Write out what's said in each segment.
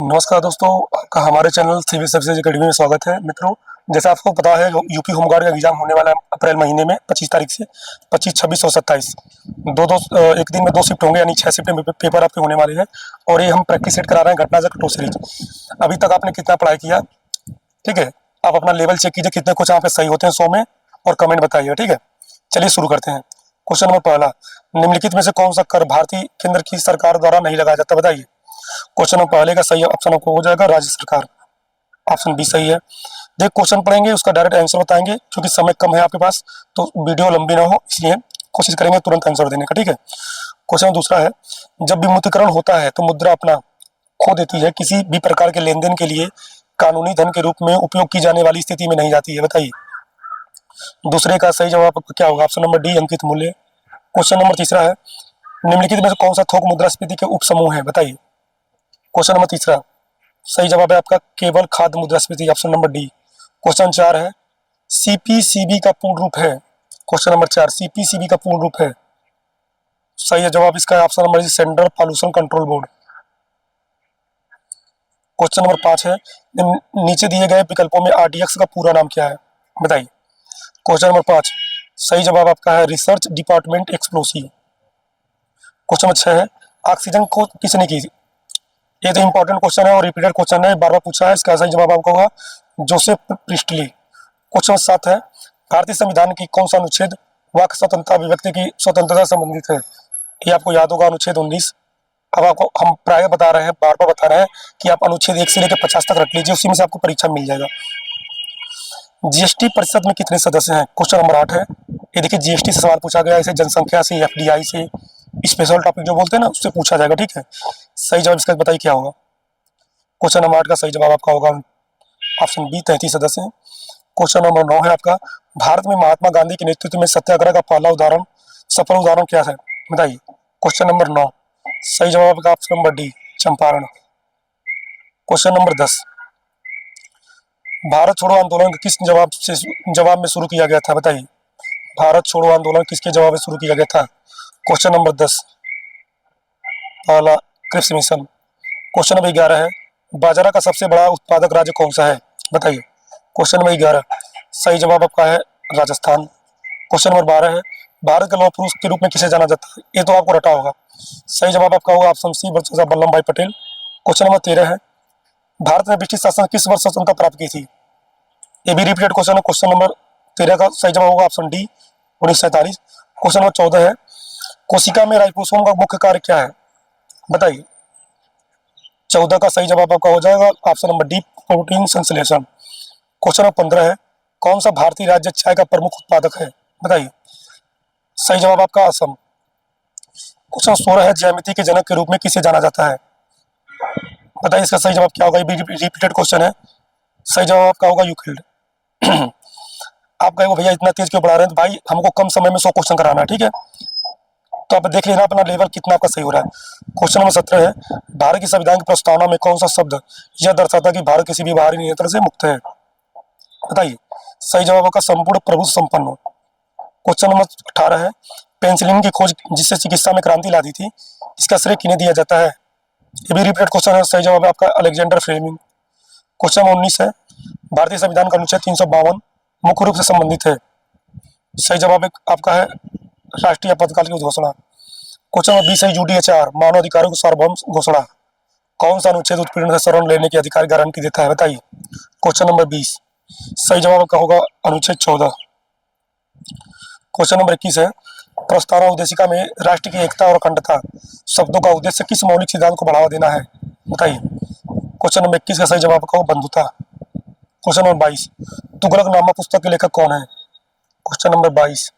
नमस्कार दोस्तों, आपका हमारे चैनल सिविल सर्विसेज अकेडमी में स्वागत है। मित्रों, जैसा आपको पता है यूपी होमगार्ड का एग्जाम होने वाला है अप्रैल महीने में 25 तारीख से 25, 26 और 27 एक दिन में 2 शिफ्ट होंगे, यानी 6 शिफ्ट में पेपर आपके होने वाले हैं। और ये हम प्रैक्टिस सेट करा रहे हैं घटना टू सीरीज। अभी तक आपने कितना पढ़ाई किया, ठीक है? आप अपना लेवल चेक कीजिए, कितने क्वेश्चन यहाँ पे सही होते हैं 100 में, और कमेंट बताइए, ठीक है? चलिए शुरू करते हैं। क्वेश्चन नंबर पहला, निम्नलिखित में से कौन सा कर भारतीय केंद्र की सरकार द्वारा नहीं लगाया जाता, बताइए। क्वेश्चन नंबर पहले का सही ऑप्शन आपको हो जाएगा राज्य सरकार, ऑप्शन बी सही है। देख, क्वेश्चन पढ़ेंगे, उसका डायरेक्ट आंसर बताएंगे, क्योंकि समय कम है आपके पास, तो वीडियो लंबी ना हो, इसलिए कोशिश करेंगे तुरंत आंसर देने का, ठीक है? क्वेश्चन दूसरा है, जब विमुद्रीकरण होता है तो मुद्रा अपना खो देती है, किसी भी प्रकार के लेन देन के लिए कानूनी धन के रूप में उपयोग की जाने वाली स्थिति में नहीं जाती है, बताइए। दूसरे का सही जवाब क्या होगा? ऑप्शन नंबर डी अंकित मूल्य। क्वेश्चन नंबर तीसरा है, निम्नलिखित में से कौन सा थोक मुद्रास्फीति के उप समूह है, बताइए। क्वेश्चन नंबर तीसरा सही जवाब है आपका केवल खाद्य मुद्रास्फीति, ऑप्शन नंबर डी। क्वेश्चन 4 है, सीपीसीबी का पूर्ण रूप है। क्वेश्चन नंबर 4 सीपीसीबी का पूर्ण रूप है, सही है जवाब इसका option number D central pollution control board. Question number 5 है, नीचे दिए गए विकल्पों में आरडीएक्स का पूरा नाम क्या है, बताइए। क्वेश्चन नंबर 5 सही जवाब आपका है research department explosive. Question number 6 है, ऑक्सीजन को किसने की? ये तो इंपॉर्टेंट क्वेश्चन है और रिपीटेड क्वेश्चन है, बार बार पूछा है। इसका सही जवाब आपका होगा जोसेफ प्रिस्टली। क्वेश्चन 7 है, भारतीय संविधान की कौन सा अनुच्छेद वाक स्वतंत्रता अभिव्यक्ति की स्वतंत्रता से संबंधित है? ये आपको याद होगा, अनुच्छेद 19। अब आपको हम प्राय बता रहे हैं, बार बार बता रहे हैं कि आप अनुच्छेद 1 से लेकर 50 तक रख लीजिए, उसी में से आपको परीक्षा मिल जाएगा। जीएसटी परिषद में कितने सदस्य हैं? क्वेश्चन नंबर 8 है। ये देखिए, जीएसटी से सवाल पूछा गया, इसे जनसंख्या से, एफडीआई से, स्पेशल टॉपिक जो बोलते हैं ना, उससे पूछा जाएगा, ठीक है? सही जवाब इसका बताइए क्या होगा। क्वेश्चन नंबर 8 का सही जवाब आपका होगा ऑप्शन बी 33 सदस्य हैं। क्वेश्चन नंबर 9 है आपका, भारत में महात्मा गांधी के नेतृत्व में सत्याग्रह का पहला उदाहरण, सफल उदाहरण क्या है, बताइए। क्वेश्चन नंबर 9 सही जवाब आपका option number D Champaran. Question number 10, Bharat छोड़ो आंदोलन किस जवाब में शुरू किया गया था, बताइए। भारत छोड़ो आंदोलन किसके जवाब में शुरू किया गया था? क्वेश्चन नंबर 10 पहला क्रिप्स मिशन। क्वेश्चन नंबर 11 है, बाजरा का सबसे बड़ा उत्पादक राज्य कौन सा है, बताइए। क्वेश्चन नंबर 11 सही जवाब आपका है राजस्थान। क्वेश्चन नंबर 12 है, भारत के लौह पुरुष के रूप में किसे जाना जाता है? ये तो आपको रटा होगा, सही जवाब आपका होगा ऑप्शन सी सरदार वल्लभ भाई पटेल। क्वेश्चन नंबर 13 है, भारत ने ब्रिटिश शासन किस वर्ष स्वतंत्रता प्राप्त की थी? ये भी रिपीटेड क्वेश्चन है। क्वेश्चन नंबर 13 का सही जवाब होगा ऑप्शन डी 1947। क्वेश्चन नंबर 14 है, कोशिका में राइबोसोम का मुख्य कार्य क्या है, बताइए। 14 का सही जवाब आपका हो जाएगा ऑप्शन नंबर डी प्रोटीन संश्लेषण। क्वेश्चन नंबर 15 है, कौन सा भारतीय राज्य चाय का प्रमुख उत्पादक है, बताइए। सही जवाब आपका असम। क्वेश्चन 16 है, ज्यामिति के जनक के रूप में किसे जाना जाता है, बताइए। इसका सही जवाब क्या होगा? ये भी रिपीटेड क्वेश्चन है, सही जवाब आपका होगा यूक्लिड। आप कहेंगे भैया इतना तेज क्यों पढ़ा रहे हैं? तो भाई हमको कम समय में 100 क्वेश्चन कराना है, ठीक है? तो आप देख लेना अपना लेवल कितना आपका सही हो रहा है। क्वेश्चन नंबर 17 है, भारत की संविधान की प्रस्तावना में कौन सा शब्द यह दर्शाता है कि भारत किसी भी बाहरी नियंत्रण से मुक्त है, बताइए। सही जवाब आपका संपूर्ण प्रभुत्व संपन्न। क्वेश्चन नंबर 18 है, पेंसिलिन की खोज जिससे चिकित्सा में क्रांति ला दी थी, इसका श्रेय किन्हें दिया जाता है? ये भी रिपीटेड क्वेश्चन है, सही जवाब है आपका अलेक्जेंडर फ्लेमिंग। क्वेश्चन नंबर 19 है, भारतीय संविधान का अनुच्छेद 352 मुख्य रूप से संबंधित है, सही जवाब आपका है राष्ट्रीय आपातकाल की घोषणा। क्वेश्चन नंबर 20 है, यूडीएचआर मानव अधिकारों की सार्वभौम घोषणा कौन सा अनुच्छेद उत्पीड़न से शरण लेने की अधिकार गारंटी देता है, बताइए। क्वेश्चन नंबर 20 सही जवाब आपका होगा अनुच्छेद 14। क्वेश्चन नंबर 21 है, प्रस्तावना उद्देशिका में राष्ट्र की एकता और अखंडता शब्दों का उद्देश्य किस मौलिक सिद्धांत को बढ़ावा देना है, बताइए। क्वेश्चन नंबर 21 का सही जवाब आपका होगा बंधुता। क्वेश्चन नंबर 22, तुगलकनामा पुस्तक के लेखक कौन है? क्वेश्चन नंबर 22,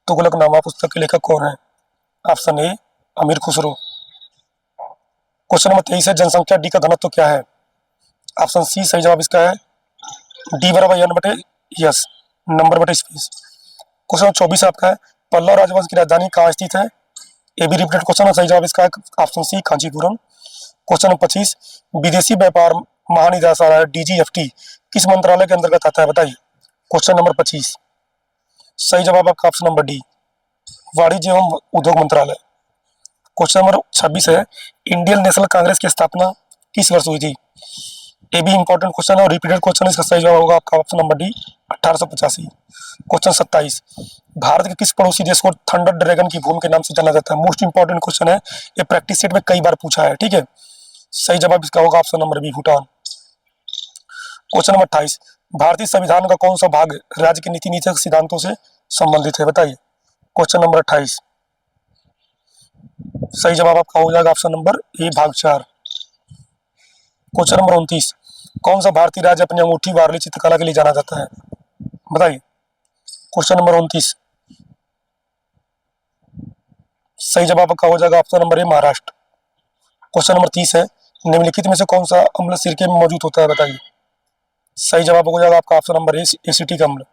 तुगलकनामा पुस्तक के लेखक कौन है? ऑप्शन ए अमीर खुसरो। क्वेश्चन नंबर 23 है, जनसंख्या डी का घनत्व क्या है? ऑप्शन सी सही जवाब इसका है डी बराबर एन बटे यस नंबर बटे स्पेस। क्वेश्चन नंबर 24 आपका है, पल्लव राजवंश की राजधानी कहाँ स्थित है? ये भी रिपीटेड क्वेश्चन है, सही जवाब इसका है option C Kanchipuram. Question number 25, विदेशी व्यापार महानिदेशालय डीजीएफटी किस मंत्रालय के अंतर्गत आता है, बताइए। क्वेश्चन नंबर 25 सही जवाब आपका ऑप्शन नंबर डी वाणिज्य एवं उद्योग मंत्रालय। क्वेश्चन नंबर 26 है, इंडियन नेशनल कांग्रेस की स्थापना किस वर्ष हुई थी? ये भी इंपॉर्टेंट क्वेश्चन है और रिपीटेड क्वेश्चन है। इसका सही जवाब होगा आपका option number D 1885। Question 27, Bharat के किस पड़ोसी देश को थंडर ड्रैगन की भूमि के नाम से जाना जाता है? मोस्ट इंपॉर्टेंट क्वेश्चन है, ये प्रैक्टिस सेट में कई बार पूछा है। ठीक है, सही जवाब इसका होगा option number B Bhutan. Question number 28, भारतीय संविधान का कौन सा भाग राज्य के नीति नीतिक सिद्धांतों से संबंधित है? बताइए। क्वेश्चन नंबर 28, सही जवाब आपका हो जाएगा ऑप्शन नंबर ए भाग 4। क्वेश्चन नंबर 29, कौन सा भारतीय राज्य अपनी अंगूठी वारली चित्रकला के लिए जाना जाता है? बताइए। क्वेश्चन नंबर 29, सही जवाब आपका हो जाएगा option number A Maharashtra. Question number 30 है, निम्नलिखित में से कौन सा अम्ल सिरके में मौजूद होता है? बताइए। सही जवाब हो जाएगा आपका ऑप्शन नंबर ए एसिटिक अम्ल।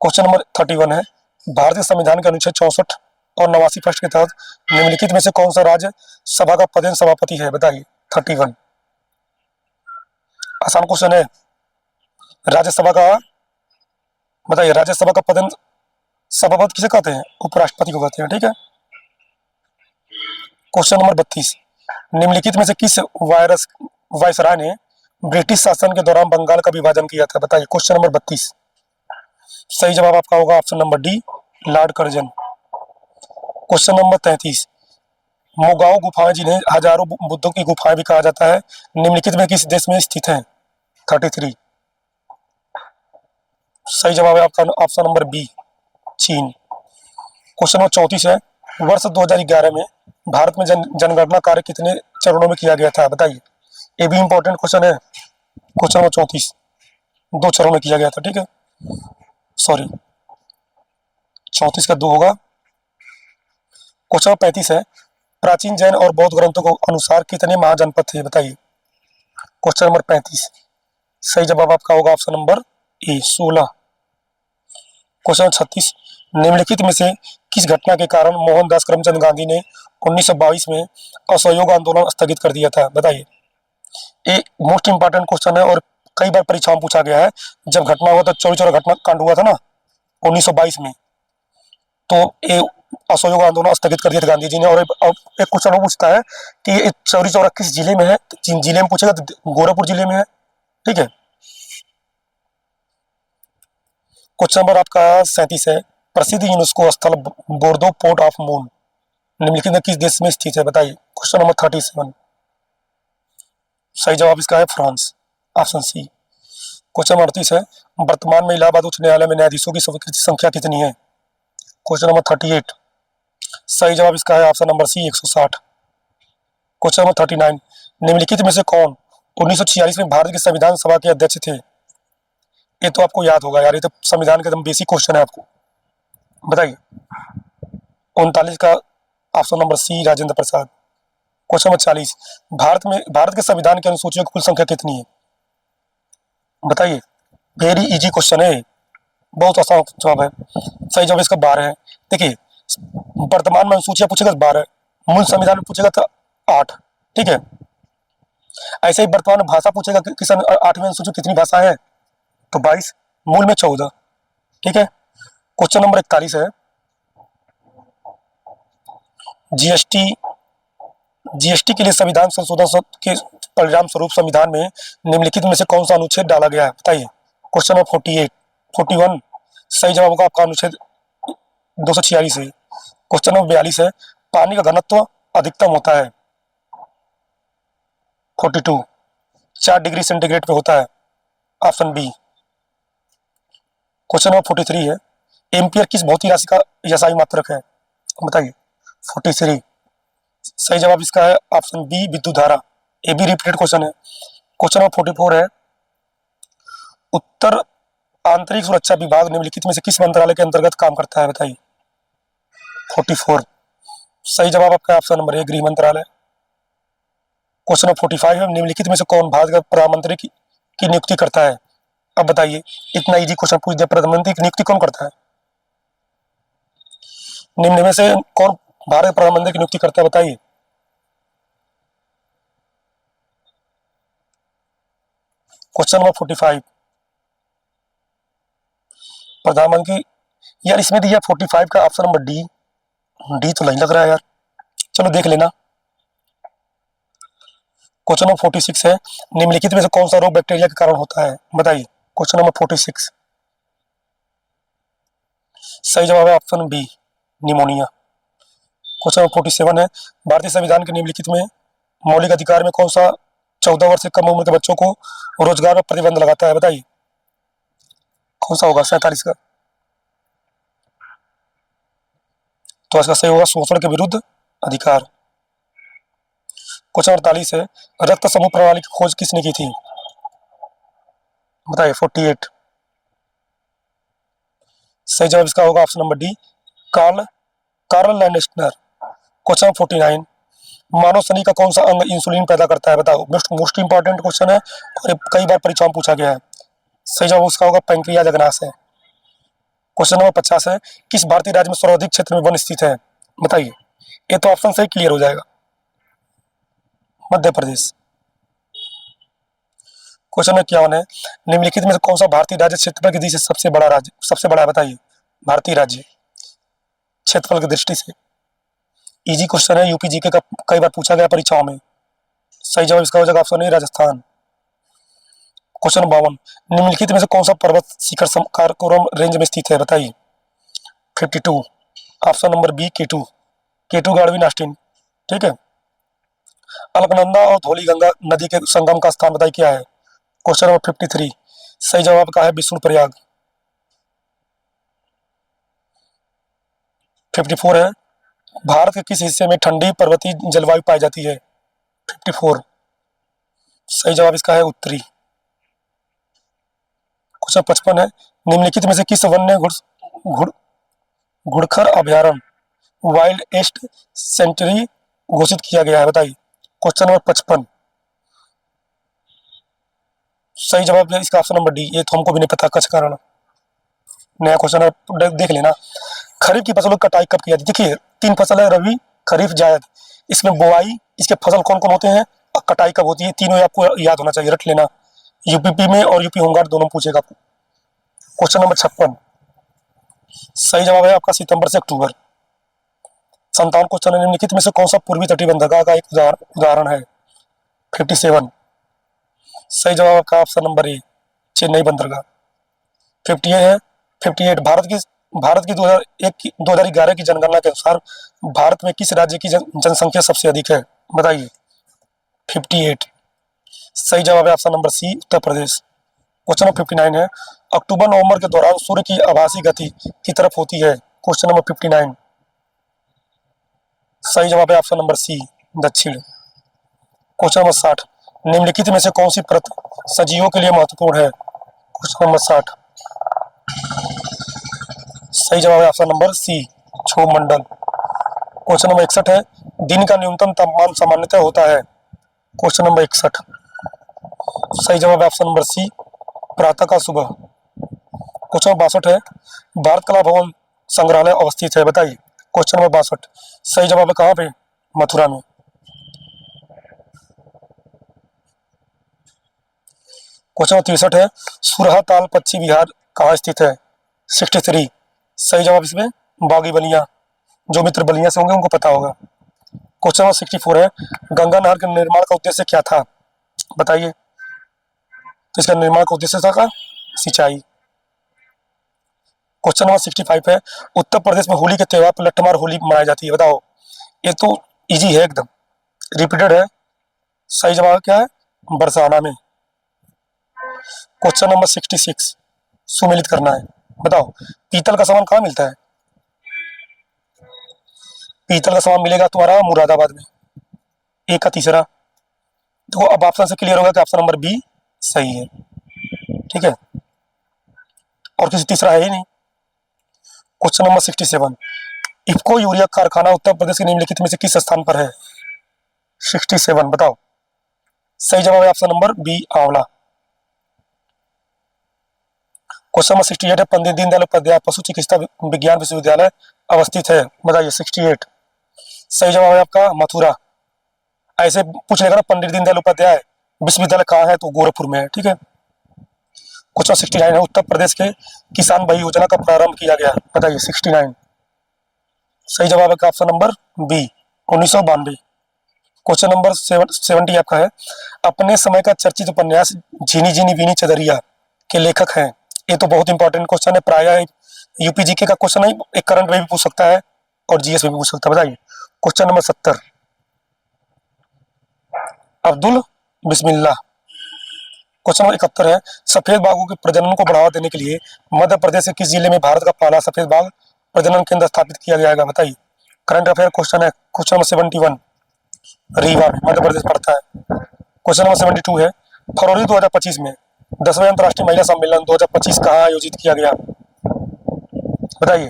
क्वेश्चन नंबर 31 है, भारतीय संविधान के अनुच्छेद 64 और 89 पृष्ठ के तहत निम्नलिखित में से कौन सा राज्य सभा का पदेन सभापति है? बताइए। 31 आसान क्वेश्चन है। राज्यसभा का, बताइए, राज्यसभा का पदेन सभापति किसे कहते हैं? उपराष्ट्रपति को कहते हैं। ठीक है। क्वेश्चन नंबर 32, निम्नलिखित में से किस वायसराय ने ब्रिटिश शासन के दौरान बंगाल का विभाजन किया था? बताइए। क्वेश्चन नंबर 32, सही जवाब आपका होगा option number D Lord Curzon. Question number 33, मोगाओ गुफाएं जिन्हें हजारों बुद्धों की गुफाएं भी कहा जाता है, निम्नलिखित में किस देश में स्थित है? 33, सही जवाब है आपका ऑप्शन नंबर बी चीन। क्वेश्चन नंबर 34 है, वर्ष 2011 में भारत में जनगणना कार्य कितने चरणों में किया गया था? बताइए। ये भी इंपॉर्टेंट क्वेश्चन है। क्वेश्चन नंबर 34 2 चरणों में किया गया था। ठीक है, सॉरी 34 का 2 होगा। क्वेश्चन नंबर 35 है, प्राचीन जैन और बौद्ध ग्रंथों के अनुसार कितने महाजनपद थे? बताइए। क्वेश्चन नंबर 35, सही जवाब आपका होगा option number A 16। Question number 36, निम्नलिखित में से किस घटना के कारण मोहनदास करमचंद गांधी ने 1922 में असहयोग आंदोलन स्थगित कर दिया था? बताइए। ये मोस्ट इंपॉर्टेंट क्वेश्चन है और कई बार परीक्षाओं में पूछा गया है। जब घटना हुआ था, चौरी चौरा घटना कांड हुआ था ना 1922 में, तो ये असहयोग आंदोलन स्थगित कर दिया था गांधी जी ने। और एक क्वेश्चन वो पूछता है कि ये चौरी चौरा किस जिले में है? जिन जिले में पूछेगा तो गोरखपुर जिले में है। ठीक है। क्वेश्चन नंबर आपका 37 है, प्रसिद्ध यूनेस्को स्थल बोर्दो पोर्ट ऑफ मून निम्नलिखित में किस देश में स्थित है? बताइए। क्वेश्चन नंबर 37, सही जवाब इसका है France, option C. Question number 38 है, वर्तमान में इलाहाबाद उच्च न्यायालय में न्यायाधीशों की स्वीकृत संख्या कितनी है? क्वेश्चन नंबर 38, सही जवाब इसका है option number C 160। Question number 39, निम्नलिखित में से कौन 1946 में भारत की संविधान सभा के अध्यक्ष थे? ये तो आपको याद होगा यार, ये तो संविधान का एकदम बेसिक क्वेश्चन है आपको। बताइए। 39 का ऑप्शन नंबर सी राजेंद्र प्रसाद। क्वेश्चन नंबर 40, भारत के संविधान की अनुसूचियों की कुल संख्या कितनी है? बताइए। वेरी इजी क्वेश्चन है, बहुत आसान जवाब है। सही जवाब इसका 12 है। देखिए, वर्तमान में अनुसूचियां पूछेगा 12, मूल संविधान में पूछेगा तो 8। ठीक है। ऐसे ही वर्तमान भाषा पूछेगा कि 8वीं अनुसूची कितनी भाषा है, तो 22, मूल में 14। ठीक है। क्वेश्चन नंबर 41 है, जीएसटी के लिए संविधान संशोधन के परिणाम स्वरूप संविधान में निम्नलिखित में से कौन सा अनुच्छेद डाला गया है? बताइए। क्वेश्चन नंबर 41, सही जवाब होगा आपका अनुच्छेद 246 है। क्वेश्चन नंबर 42 है, पानी का घनत्व अधिकतम होता है 42, 4 डिग्री सेंटीग्रेड पे होता है, ऑप्शन बी। क्वेश्चन नंबर 43 है, एम्पियर किस भौतिक राशि का एसआई मात्रक है? बताइए। 43, सही जवाब इसका है ऑप्शन बी विद्युत धारा। ये भी रिपीटेड क्वेश्चन है। क्वेश्चन नंबर 44 है, उत्तर आंतरिक सुरक्षा विभाग निम्नलिखित में से किस मंत्रालय के अंतर्गत काम करता है? बताइए। 44, सही जवाब आपका ऑप्शन नंबर ए गृह मंत्रालय। क्वेश्चन नंबर 45 है, निम्नलिखित में से कौन भारत का प्रधानमंत्री की नियुक्ति करता है? अब बताइए, इतना इजी क्वेश्चन पूछ दिया, प्रधानमंत्री की नियुक्ति कौन करता है? निम्न में से कौन भारत के प्रधानमंत्री की नियुक्ति करता है? बताइए। क्वेश्चन नंबर 45, प्रधानमंत्री, यार इसमें दिया 45 का ऑप्शन नंबर डी। डी तो नहीं लग रहा है यार, चलो देख लेना। क्वेश्चन नंबर 46 है, निम्नलिखित में से कौन सा रोग बैक्टीरिया के कारण होता है, बताइए। क्वेश्चन नंबर 46, सही जवाब है option B, pneumonia. Question number 47 है, भारतीय संविधान के निम्नलिखित में मौलिक अधिकार में कौन सा 14 वर्ष से कम उम्र के बच्चों को रोजगार पर प्रतिबंध लगाता है, बताइए। कौन सा होगा 47 का? तो इसका सही होगा शोषण के विरुद्ध अधिकार। क्वेश्चन 48 है, रक्त समूह प्रणाली की खोज किसने की थी, बताइए। 48, सही जवाब इसका होगा option number D, Carl Carl Landsteiner. Question 49, मानव शरीर का कौन सा अंग इंसुलिन पैदा करता है, बताओ। मोस्ट इंपॉर्टेंट क्वेश्चन है और कई बार परीक्षाओं में पूछा गया है। सही जवाब उसका होगा पैंक्रियाज अग्नाशय है। क्वेश्चन नंबर 50 है, किस भारतीय राज्य में सर्वाधिक क्षेत्र में वन स्थित है, बताइए। ये तो ऑप्शन से ही क्लियर हो जाएगा, मध्य प्रदेश। क्वेश्चन नंबर 51 है, निम्नलिखित में से कौन सा भारतीय राज्य क्षेत्रफल की दृष्टि से सबसे बड़ा राज्य, सबसे बड़ा है, बताइए। भारतीय राज्य क्षेत्रफल की दृष्टि से। इजी क्वेश्चन है, यूपी जीके का कई बार पूछा गया परीक्षाओं में। सही जवाब इसका हो जाएगा ऑप्शन ए, राजस्थान। क्वेश्चन 52, निम्नलिखित में से कौन सा पर्वत शिखर काराकोरम रेंज में स्थित है, बताइए। 52, ऑप्शन नंबर बी, केटू। केटू गाढ़वी नास्टिन, ठीक है। अलकनंदा और धौलीगंगा नदी के संगम का स्थान बताइए क्या है। क्वेश्चन नंबर 53, सही जवाब का है विष्णुप्रयाग। 54 है, भारत के किस हिस्से में ठंडी पर्वतीय जलवायु पाई जाती है। 54, सही जवाब इसका है उत्तरी। क्वेश्चन 55 है, निम्नलिखित में से किस वन्य घुड़खर अभयारण्य वाइल्ड ईस्ट सेंचुरी घोषित किया गया है, बताइए। क्वेश्चन नंबर 55, सही जवाब है इसका ऑप्शन नंबर डी, ये तो हमको भी नहीं पता, कच्छ का रण। नया क्वेश्चन है, देख लेना। खरीफ की फसलों की कटाई कब की जाती है, देखिए 3 फसल है, रबी खरीफ जायद। इसमें बुआई, इसके फसल कौन कौन होते हैं और कटाई कब होती है, तीनों आपको याद होना चाहिए, रट लेना। यूपीपी में और यूपी होमगार्ड दोनों पूछेगा। क्वेश्चन नंबर 56, सही जवाब है आपका सितंबर से अक्टूबर। 57 क्वेश्चन है, निम्नलिखित में से कौन सा पूर्वी तटीय बंदरगाह का एक उदाहरण है। 57, सही जवाब आपका ऑप्शन नंबर ए, चेन्नई बंदरगाह। 58, भारत की 2011 की जनगणना के अनुसार भारत में किस राज्य की जनसंख्या सबसे अधिक है, बताइए। 58, सही जवाब है ऑप्शन नंबर सी, उत्तर प्रदेश। क्वेश्चन नंबर 59 है, अक्टूबर नवंबर के दौरान सूर्य की आभासी गति की तरफ होती है। क्वेश्चन नंबर 59, सही जवाब है ऑप्शन नंबर सी, दक्षिण। क्वेश्चन नंबर 60, निम्नलिखित में से कौन सी परत सजीवों के लिए महत्वपूर्ण है। क्वेश्चन नंबर 60, सही जवाब है ऑप्शन नंबर सी, क्षोभ मंडल। क्वेश्चन नंबर 61 है, दिन का न्यूनतम तापमान सामान्यतः होता है। क्वेश्चन नंबर 61, सही जवाब है ऑप्शन नंबर सी, प्रातः का सुबह। क्वेश्चन नंबर 62 है, भारत कला भवन संग्रहालय अवस्थित है, बताइए। क्वेश्चन नंबर 62, सही जवाब है कहाँ पे, मथुरा में। क्वेश्चन नंबर 63 है, सुरहा ताल पक्षी विहार कहाँ स्थित है। 63, सही जवाब इसमें बागी बलिया, जो मित्र बलिया से होंगे उनको पता होगा। क्वेश्चन नंबर 64 है, गंगा नहर के निर्माण का उद्देश्य क्या था, बताइए। तो इसका निर्माण का उद्देश्य था सिंचाई। क्वेश्चन नंबर 65 है, उत्तर प्रदेश में होली के त्योहार पर लट्ठमार होली मनाई जाती है, बताओ। ये तो इजी है एकदम, रिपीटेड है। सही जवाब क्या है, बरसाना में। क्वेश्चन नंबर 66, सुमेलित करना है, बताओ पीतल का सामान कहाँ मिलता है। पीतल का सामान मिलेगा तुम्हारा मुरादाबाद में। एक का तीसरा, तो अब ऑप्शन से क्लियर होगा कि ऑप्शन नंबर बी सही है, ठीक है, और किसी तीसरा है ही नहीं। क्वेश्चन नंबर 67, इफ्को यूरिया कारखाना उत्तर प्रदेश के निम्नलिखित में से किस स्थान पर है। 67, बताओ। सही जवाब है ऑप्शन नंबर बी, आंवला। क्वेश्चन नंबर 68 है, पंडित दीनदयाल उपाध्याय पशु चिकित्सा विज्ञान विश्वविद्यालय अवस्थित है, बताइए। 68, सही जवाब है आपका मथुरा। ऐसे पूछ लेगा ना, पंडित दीनदयाल उपाध्याय विश्वविद्यालय कहाँ है, तो गोरखपुर में है, ठीक है। क्वेश्चन 69 है, उत्तर प्रदेश के किसान भाई योजना का प्रारंभ किया गया, बताइए। 69, सही जवाब है option number B, 1992। Question number 70 आपका है, अपने समय का चर्चित उपन्यास झीनी झीनी वीनी चदरिया के लेखक हैं। ये तो बहुत इंपॉर्टेंट क्वेश्चन है, प्रायः यूपीजीके का क्वेश्चन है, एक करंट में भी पूछ सकता है और जीएस में भी पूछ सकता है। बताइए क्वेश्चन नंबर 70, अब्दुल बिस्मिल्लाह। क्वेश्चन नंबर 71 है, सफेद बाघों के प्रजनन को बढ़ावा देने के लिए मध्य प्रदेश के किस जिले में भारत का पहला सफेद बाघ प्रजनन केंद्र स्थापित किया जाएगा? बताइए, करंट अफेयर क्वेश्चन है। क्वेश्चन नंबर 71, रीवा में मध्य प्रदेश पड़ता है। क्वेश्चन नंबर 72 है, फरवरी 2025 में 10वें अंतर्राष्ट्रीय महिला सम्मेलन 2025 कहाँ आयोजित किया गया? बताइए,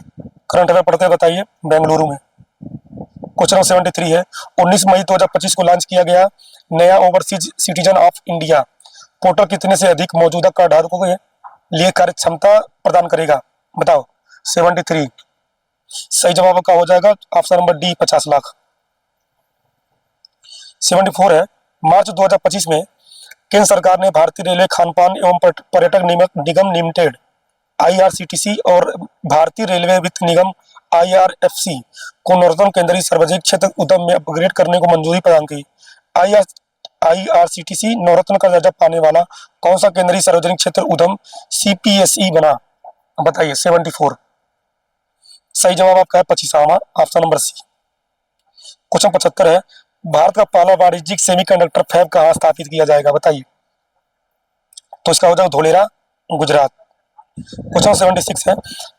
करंट अफेयर पढ़ते हैं, बताइए, बेंगलुरु में। क्वेश्चन नंबर 73 है, 19 मई 2025 को लॉन्च किया गया नया overseas citizen of India portal कितने से अधिक मौजूदा कार्ड धारकों के लिए कार्य क्षमता प्रदान करेगा? बताओ। 73 सही जवाब का हो जाएगा ऑप्शन नंबर डी, 50 लाख। 74 है, मार्च 2025 में केंद्र सरकार ने भारतीय रेलवे खानपान एवं पर्यटक निगम लिमिटेड IRCTC और भारतीय रेलवे वित्त निगम IRFC को नॉर्थर्न केंद्रीय सार्वजनिक क्षेत्र उद्यम में अपग्रेड करने को मंजूरी प्रदान की। IRCTC नवरत्न का दर्जा पाने वाला कौन सा केंद्रीय सार्वजनिक क्षेत्र उद्यम CPSE बना? बताइए। 74 सही जवाब आपका है 25वां, ऑप्शन नंबर सी। क्वेश्चन 75 है, भारत का पहला वाणिज्यिक सेमीकंडक्टर फैब कहाँ स्थापित किया जाएगा? बताइए। तो इसका हो जाएगा धोलेरा, गुजरात। क्वेश्चन 76 है,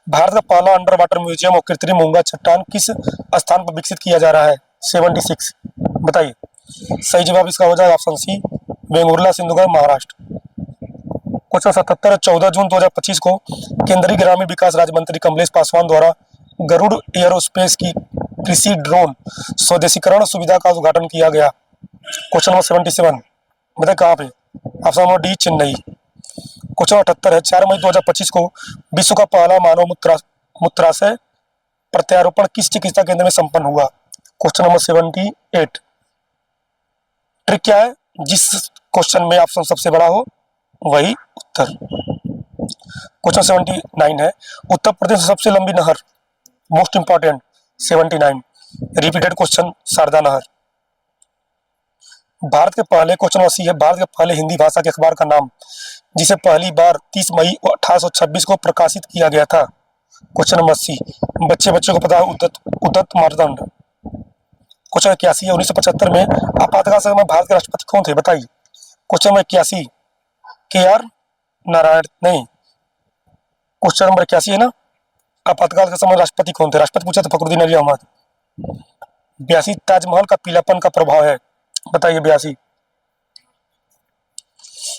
भारत का पहला अंडर वाटर म्यूजियम और कृत्रिम मूंगा चट्टान किस स्थान पर विकसित किया जा रहा है? 76 बताइए। सही जवाब इसका हो जाएगा option C, Vengurla, Sindhugadh, Maharashtra. Question 77 है, 14 जून 2025 को केंद्रीय ग्रामीण विकास राज्य मंत्री कमलेश पासवान द्वारा गरुड़ एयरोस्पेस की कृषि ड्रोन स्वदेशीकरण सुविधा का उद्घाटन किया गया। क्वेश्चन नंबर 77 बताए कहाँ पे? Option number D, Chennai. Question 78 है, 4 मई 2025 को विश्व का पहला मानव मूत्राशय प्रत्यारोपण किस चिकित्सा केंद्र में संपन्न हुआ? Question number 78। ट्रिक क्या है? जिस क्वेश्चन में ऑप्शन सबसे बड़ा हो वही उत्तर। क्वेश्चन 79 है, उत्तर प्रदेश में सबसे लंबी नहर, most important. 79 repeated question, Sharda नहर। भारत के पहले, क्वेश्चन 80 है, भारत के पहले हिंदी भाषा के अखबार का नाम जिसे पहली बार 30 मई 1826 को प्रकाशित किया गया था? क्वेश्चन नंबर 80 बच्चे को पता है, उद्धत मानदंड। क्वेश्चन 81 है, 1975 में आपातकाल समय में भारत के राष्ट्रपति कौन थे? बताइए। क्वेश्चन नंबर 81 KR नारायण, नहीं, क्वेश्चन नंबर 81 है ना, आपातकाल के समय राष्ट्रपति कौन थे? राष्ट्रपति पूछा था फखरुद्दीन अली अहमद। 82 ताजमहल का पीलापन का प्रभाव है। बताइए। 82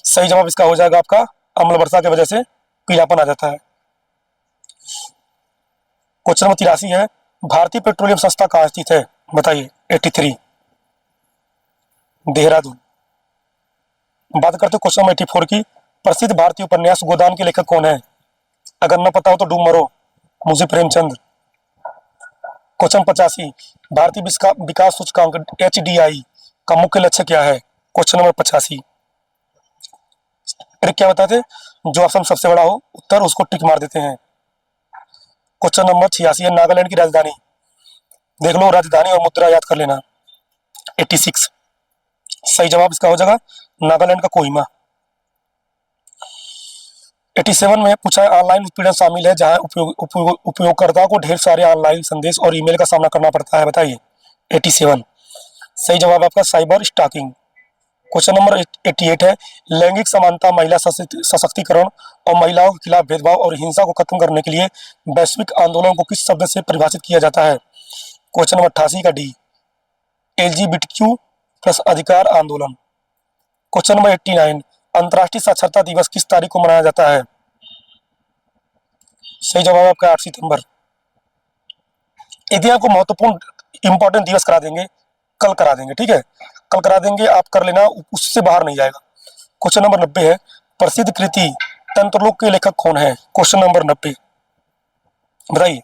सही जवाब इसका हो जाएगा आपका, अम्ल वर्षा की वजह से पीलापन आ जाता है। क्वेश्चन नंबर 83 है, भारतीय पेट्रोलियम संस्था कहाँ स्थित है? बताइए। 83 देहरादून। बात करते हैं क्वेश्चन नंबर 84 की, प्रसिद्ध भारतीय उपन्यास गोदान के लेखक कौन है? अगर न पता हो तो डूब मरो, मुंशी प्रेमचंद। क्वेश्चन 85 भारतीय विकास सूचकांक HDI का मुख्य लक्ष्य क्या है? Question number 85। ट्रिक क्या बताते? जो ऑप्शन सबसे बड़ा हो उत्तर उसको टिक मार देते हैं। क्वेश्चन नंबर 86 है, नागालैंड की राजधानी देख लो, राजधानी और मुद्रा याद कर लेना। 86 सही जवाब इसका हो जाएगा नागालैंड का कोहिमा। 87 में पूछा है, ऑनलाइन उत्पीड़न शामिल है जहां उपयोगकर्ता को ढेर सारे ऑनलाइन संदेश और ईमेल का सामना करना पड़ता है। बताइए। 87 सही जवाब आपका साइबर स्टॉकिंग। क्वेश्चन नंबर 88 है, लैंगिक समानता, महिला सशक्तिकरण और महिलाओं के खिलाफ भेदभाव और हिंसा को खत्म करने के लिए वैश्विक आंदोलन को किस शब्द से परिभाषित किया जाता है? क्वेश्चन नंबर 88 का डी, LGBTQ प्लस अधिकार आंदोलन। क्वेश्चन नंबर 89 अंतर्राष्ट्रीय साक्षरता दिवस किस तारीख को मनाया जाता है? सही जवाब आपका 8 सितंबर। यदि आपको महत्वपूर्ण इंपॉर्टेंट दिवस करा देंगे, कल करा देंगे, ठीक है, कल करा देंगे, आप कर लेना, उससे बाहर नहीं जाएगा। क्वेश्चन नंबर 90 है, प्रसिद्ध कृति तंत्रलोक के लेखक कौन है? क्वेश्चन नंबर 90 बताइए।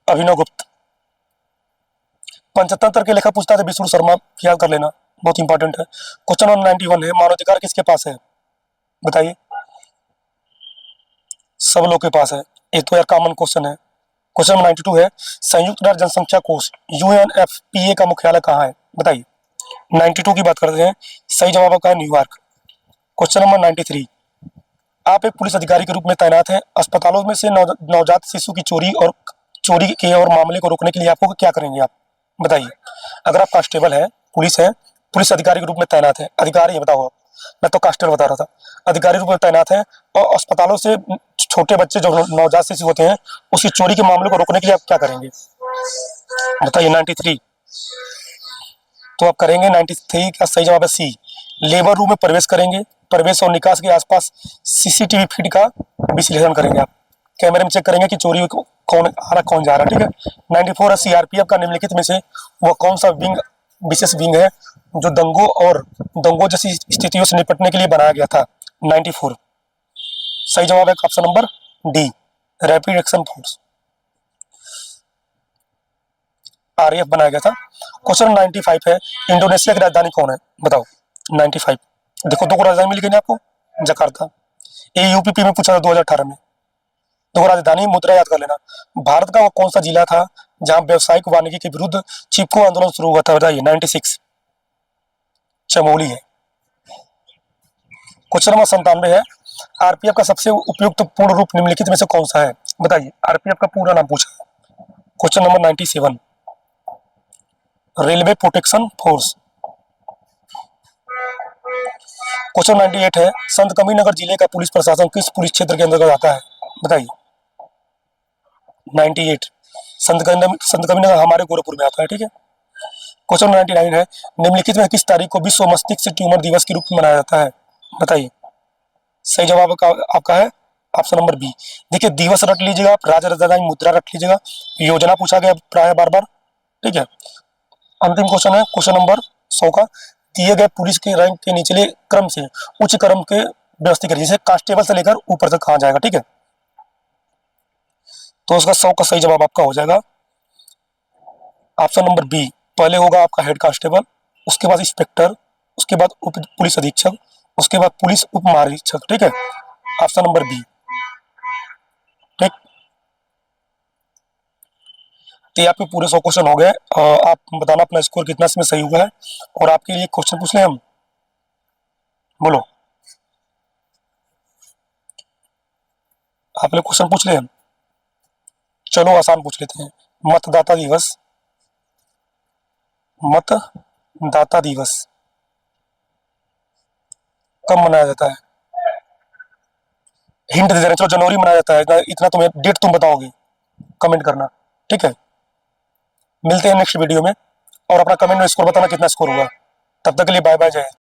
अभिनव गुप्त। पंचतंत्र के लेखक पूछता है विष्णु शर्मा, याद कर लेना, बहुत इंपॉर्टेंट है। क्वेश्चन नंबर 91 है, मानवाधिकार किसके पास है? बताइए। सब लोग के पास है, ये तो यार कॉमन क्वेश्चन है। क्वेश्चन नंबर 92 है, संयुक्त राष्ट्र जनसंख्या कोष यूएनएफपीए का मुख्यालय कहाँ है, बताइए। 92 की बात करते हैं, सही जवाब आपका है न्यूयॉर्क। क्वेश्चन नंबर 93, आप एक पुलिस अधिकारी के रूप में तैनात हैं, अस्पतालों में से नवजात शिशु की चोरी के और मामले को रोकने के लिए आपको क्या करेंगे आप, बताइए। अगर आप कांस्टेबल है, पुलिस है, पुलिस अधिकारी के रूप में तैनात है, अधिकारी है, बताओ आप, मैं तो कांस्टेबल बता रहा था, अधिकारी रूप में तैनात है और अस्पतालों से छोटे बच्चे जो नवजात शिशु होते हैं उसकी चोरी के मामले को रोकने के लिए आप क्या करेंगे, बताइए। 93 तो आप करेंगे 93 का सही जवाब है सी, लेबर रूम में प्रवेश करेंगे, प्रवेश और निकास के आसपास सीसीटीवी फीड का विश्लेषण करेंगे, आप कैमरे में चेक करेंगे कि चोरी कौन आ रहा कौन जा रहा, ठीक है। 94 है, सीआरपीएफ का निम्नलिखित में से वह कौन सा विशेष विंग है जो दंगों जैसी स्थितियों से निपटने के लिए बनाया गया था। 94 सही जवाब है option number D, rapid action force, RAF बनाया गया था। क्वेश्चन 95 है, इंडोनेशिया की राजधानी कौन है, बताओ। 95 देखो दो राजधानी मिल गई ना आपको, जकार्ता, ये यूपीपी में पूछा था 2018 में। दो राजधानी मुद्रा याद कर लेना। भारत का वो कौन सा जिला था जहां व्यावसायिक वानिकी के विरुद्ध चिपको आंदोलन शुरू हुआ था, बताइए। 96 चमोली है। क्वेश्चन नंबर 97 है, आरपीएफ का सबसे उपयुक्त पूर्ण रूप निम्नलिखित में से कौन सा है, बताइए। आरपीएफ का पूरा नाम पूछा है। Question number 97 railway protection force. Question 98 है, संत कबीरनगर जिले का पुलिस प्रशासन किस पुलिस क्षेत्र के अंतर्गत आता है, बताइए। 98 संत कबीरनगर हमारे गोरखपुर में आता है, ठीक है। क्वेश्चन 99 है, निम्नलिखित में किस तारीख को विश्व मस्तिष्क ट्यूमर दिवस के रूप में मनाया जाता है, बताइए। सही जवाब आपका है ऑप्शन नंबर बी। देखिए दिवस रट लीजिएगा आप, राज्य राजधानी मुद्रा रख लीजिएगा, योजना पूछा गया प्राय बार बार, ठीक है। अंतिम क्वेश्चन है क्वेश्चन नंबर 100 का, दिए गए पुलिस के रैंक के निचले क्रम से उच्च क्रम के व्यवस्थित करिए, जैसे कांस्टेबल से लेकर ऊपर तक कहा जाएगा, ठीक है। तो उसका 100 का सही जवाब आपका हो जाएगा ऑप्शन नंबर बी। पहले होगा आपका हेड कांस्टेबल, उसके बाद इंस्पेक्टर, उसके बाद उप पुलिस अधीक्षक, उसके बाद पुलिस उप महानिरीक्षक, ठीक है। ऑप्शन नंबर बी, ठीक। तो ये आपके पूरे 100 क्वेश्चन हो गए। आप बताना अपना स्कोर कितना इसमें सही हुआ है। और आपके लिए क्वेश्चन पूछ लें हम, बोलो आप लोग क्वेश्चन पूछ ले हम। चलो आसान पूछ लेते हैं। मतदाता दिवस, मतदाता दिवस कब मनाया जाता है, हिंट दे दे रहे हैं, चलो जनवरी मनाया जाता है, इतना तुम्हें डेट तुम बताओगे, कमेंट करना, ठीक है। मिलते हैं नेक्स्ट वीडियो में, और अपना कमेंट में स्कोर बताना कितना स्कोर हुआ। तब तक के लिए बाय बाय, जय।